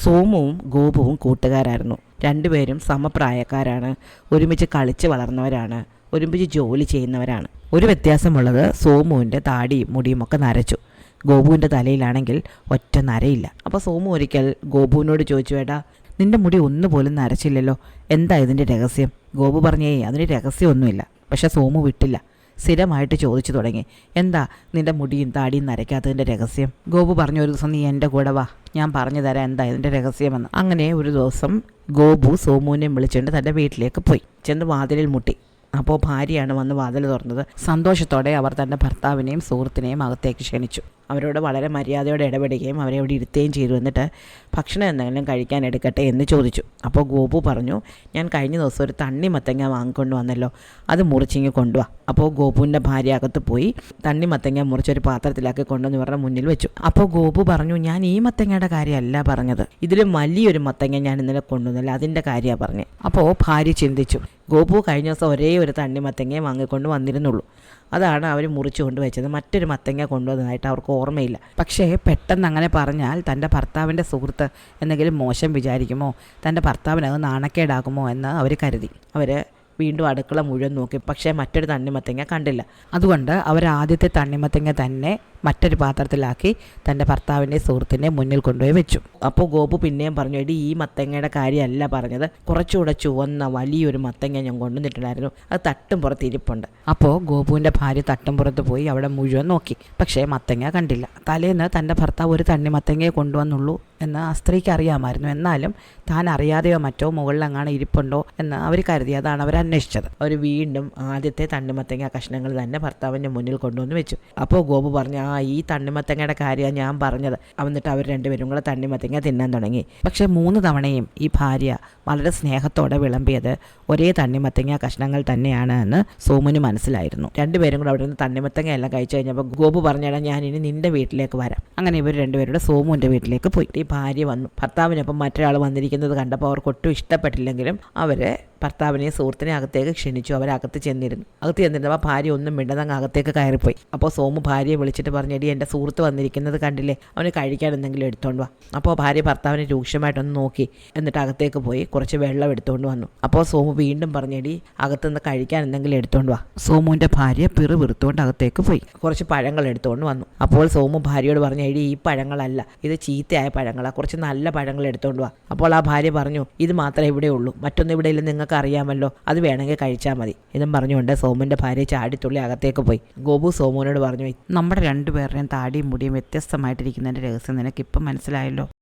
സോമുവും ഗോപുവും കൂട്ടുകാരായിരുന്നു. രണ്ടുപേരും സമപ്രായക്കാരാണ്, ഒരുമിച്ച് കളിച്ച് വളർന്നവരാണ്, ഒരുമിച്ച് ജോലി ചെയ്യുന്നവരാണ്. ഒരു വ്യത്യാസമുള്ളത് സോമുവിൻ്റെ താടിയും മുടിയും ഒക്കെ നരച്ചു. ഗോപുവിൻ്റെ തലയിലാണെങ്കിൽ ഒറ്റ നരയില്ല. അപ്പോൾ സോമു ഒരിക്കൽ ഗോപുവിനോട് ചോദിച്ചു, ഏട്ടാ നിൻ്റെ മുടി ഒന്നുപോലും നരച്ചില്ലല്ലോ, എന്താ ഇതിൻ്റെ രഹസ്യം? ഗോപു പറഞ്ഞേ അതിന് രഹസ്യമൊന്നുമില്ല. പക്ഷെ സോമു വിട്ടില്ല, സ്ഥിരമായിട്ട് ചോദിച്ചു തുടങ്ങി, എന്താ നിൻ്റെ മുടിയും താടിയും നരയ്ക്കാത്തതിൻ്റെ രഹസ്യം? ഗോപു പറഞ്ഞു, ഒരു ദിവസം നീ എൻ്റെ കൂടെ വാ, ഞാൻ പറഞ്ഞു തരാം എന്താ ഇതിൻ്റെ രഹസ്യമെന്ന്. അങ്ങനെ ഒരു ദിവസം ഗോപു സോമുവിനെ വിളിച്ചുകൊണ്ട് തൻ്റെ വീട്ടിലേക്ക് പോയി. ചെന്ന് വാതിലിൽ മുട്ടി. അപ്പോൾ ഭാര്യയാണ് വന്ന് വാതിൽ തുറന്നത്. സന്തോഷത്തോടെ അവർ തൻ്റെ ഭർത്താവിനെയും സുഹൃത്തിനെയും അകത്തേക്ക് ക്ഷണിച്ചു. അവരോട് വളരെ മര്യാദയോടെ ഇടപെടുകയും അവരെ അവിടെ ഇരുത്തുകയും ചെയ്തു. എന്നിട്ട് ഭക്ഷണം എന്തെങ്കിലും കഴിക്കാൻ എടുക്കട്ടെ എന്ന് ചോദിച്ചു. അപ്പോൾ ഗോപു പറഞ്ഞു, ഞാൻ കഴിഞ്ഞ ദിവസം ഒരു തണ്ണിമത്തങ്ങ വാങ്ങിക്കൊണ്ട് വന്നല്ലോ, അത് മുറിച്ചിങ്ങ് കൊണ്ടുവാ. അപ്പോൾ ഗോപുവിൻ്റെ ഭാര്യ അകത്ത് പോയി തണ്ണിമത്തങ്ങ മുറിച്ചൊരു പാത്രത്തിലാക്കി കൊണ്ടുവന്ന് ഇവരുടെ മുന്നിൽ വെച്ചു. അപ്പോൾ ഗോപു പറഞ്ഞു, ഞാൻ ഈ മത്തങ്ങയുടെ കാര്യമല്ല പറഞ്ഞത്, ഇതിലും വലിയൊരു മത്തങ്ങ ഞാൻ ഇന്നലെ കൊണ്ടുവന്നല്ലോ, അതിൻ്റെ കാര്യമാണ് പറഞ്ഞത്. അപ്പോൾ ഭാര്യ ചിന്തിച്ചു, ഗോപു കഴിഞ്ഞ ദിവസം ഒരേ ഒരു തണ്ണിമത്തങ്ങയെ വാങ്ങിക്കൊണ്ട് വന്നിരുന്നുള്ളൂ, അതാണ് അവർ മുറിച്ചു കൊണ്ട് വെച്ചത്, മറ്റൊരു മത്തങ്ങ കൊണ്ടുവന്നതായിട്ട് അവർക്ക് ഓർമ്മയില്ല. പക്ഷേ പെട്ടെന്ന് അങ്ങനെ പറഞ്ഞാൽ തൻ്റെ ഭർത്താവിൻ്റെ സുഹൃത്ത് എന്തെങ്കിലും മോശം വിചാരിക്കുമോ, തൻ്റെ ഭർത്താവിനത് നാണക്കേടാകുമോ എന്ന് അവർ കരുതി. അവർ വീണ്ടും അടുക്കള മുഴുവൻ നോക്കി, പക്ഷേ മറ്റൊരു തണ്ണിമത്തങ്ങ കണ്ടില്ല. അതുകൊണ്ട് അവർ ആദ്യത്തെ തണ്ണിമത്തങ്ങ തന്നെ മറ്റൊരു പാത്രത്തിലാക്കി തൻ്റെ ഭർത്താവിൻ്റെ സുഹൃത്തിൻ്റെ മുന്നിൽ കൊണ്ടുപോയി വെച്ചു. അപ്പോൾ ഗോപു പിന്നെയും പറഞ്ഞു, എടി ഈ മത്തങ്ങയുടെ കാര്യമല്ല പറഞ്ഞത്, കുറച്ചുകൂടെ ചുവന്ന വലിയൊരു മത്തങ്ങ ഞാൻ കൊണ്ടുവന്നിട്ടുണ്ടായിരുന്നു, അത് തട്ടും പുറത്ത് ഇരിപ്പുണ്ട്. അപ്പോൾ ഗോപുവിൻ്റെ ഭാര്യ തട്ടും പുറത്ത് പോയി അവിടെ മുഴുവൻ നോക്കി, പക്ഷേ മത്തങ്ങ കണ്ടില്ല. തലേന്ന് തൻ്റെ ഭർത്താവ് ഒരു തണ്ണിമത്തങ്ങയെ കൊണ്ടുവന്നുള്ളൂ എന്ന് ആ സ്ത്രീക്ക് അറിയാമായിരുന്നു. എന്നാലും താൻ അറിയാതെയോ മറ്റോ മുകളിലെങ്ങാണ് ഇരിപ്പുണ്ടോ എന്ന് അവർ കരുതി. അതാണ് അവർ അന്വേഷിച്ചത്. അവർ വീണ്ടും ആദ്യത്തെ തണ്ണിമത്തങ്ങ കഷ്ണങ്ങൾ തന്നെ ഭർത്താവിൻ്റെ മുന്നിൽ കൊണ്ടുവന്ന് വെച്ചു. അപ്പോൾ ഗോപു പറഞ്ഞു, ഈ തണ്ണിമത്തങ്ങയുടെ കാര്യമാണ് ഞാൻ പറഞ്ഞത്. എന്നിട്ട് അവർ രണ്ടുപേരും കൂടെ തണ്ണിമത്തങ്ങ തിന്നാൻ തുടങ്ങി. പക്ഷേ 3 തവണയും ഈ ഭാര്യ വളരെ സ്നേഹത്തോടെ വിളമ്പിയത് ഒരേ തണ്ണിമത്തങ്ങ കഷ്ണങ്ങൾ തന്നെയാണ് എന്ന് സോമുന് മനസ്സിലായിരുന്നു. രണ്ടുപേരും കൂടെ അവിടെ നിന്ന് തണ്ണിമത്തങ്ങ എല്ലാം കഴിച്ചു കഴിഞ്ഞപ്പോൾ ഗോപു പറഞ്ഞാൽ ഞാൻ ഇനി നിൻ്റെ വീട്ടിലേക്ക് വരാം. അങ്ങനെ ഇവർ രണ്ടുപേരുടെ സോമുവിൻ്റെ വീട്ടിലേക്ക് പോയി. ഈ ഭാര്യ വന്നു. ഭർത്താവിനൊപ്പം മറ്റൊരാൾ വന്നിരിക്കുന്നത് കണ്ടപ്പോൾ അവർക്ക് ഒട്ടും ഇഷ്ടപ്പെട്ടില്ലെങ്കിലും അവർ ഭർത്താവിനെയും സുഹൃത്തിനെ അകത്തേക്ക് ക്ഷണിച്ചു. അവരകത്ത് ചെന്നിരുന്നു. അകത്ത് ചെന്നിരുന്നപ്പോൾ ഭാര്യ ഒന്നും മിണ്ടതങ്ങ് അകത്തേക്ക് കയറിപ്പോയി. അപ്പോൾ സോമു ഭാര്യയെ വിളിച്ചിട്ട് പറഞ്ഞു, എടി എൻ്റെ സുഹൃത്ത് വന്നിരിക്കുന്നത് കണ്ടില്ലേ, അവന് കഴിക്കാൻ എന്തെങ്കിലും എടുത്തോണ്ട് വാ. അപ്പോൾ ഭാര്യ ഭർത്താവിനെ രൂക്ഷമായിട്ടൊന്ന് നോക്കി, എന്നിട്ട് അകത്തേക്ക് പോയി കുറച്ച് വെള്ളം എടുത്തുകൊണ്ട് വന്നു. അപ്പോൾ സോമു വീണ്ടും പറഞ്ഞെടി അകത്തുനിന്ന് കഴിക്കാൻ എന്തെങ്കിലും എടുത്തോണ്ട് വാ. സോമുവിൻ്റെ ഭാര്യ പിറുപിറുത്തുകൊണ്ട് അകത്തേക്ക് പോയി കുറച്ച് പഴങ്ങൾ എടുത്തുകൊണ്ട് വന്നു. അപ്പോൾ സോമു ഭാര്യയോട് പറഞ്ഞു, എടി ഈ പഴങ്ങളല്ല, ഇത് ചീത്തയായ പഴങ്ങളാണ്, കുറച്ച് നല്ല പഴങ്ങൾ എടുത്തുകൊണ്ട് വാ. അപ്പോൾ ആ ഭാര്യ പറഞ്ഞു, ഇത് മാത്രമേ ഇവിടെ ഉള്ളൂ, മറ്റൊന്നും ഇവിടെ ഇല്ല, നിങ്ങൾക്ക് അറിയാമല്ലോ, അത് വേണമെങ്കിൽ കഴിച്ചാൽ മതി. ഇതും പറഞ്ഞുകൊണ്ട് സോമുവിൻ്റെ ഭാര്യ ചാടിത്തുള്ളി അകത്തേക്ക് പോയി. ഗോപു സോമുവിനോട് പറഞ്ഞു, നമ്മുടെ രണ്ടുപേരുടെയും താടിയും മുടിയും വ്യത്യസ്തമായിട്ടിരിക്കുന്നതിൻ്റെ രഹസ്യം നിനക്കിപ്പം മനസ്സിലായല്ലോ.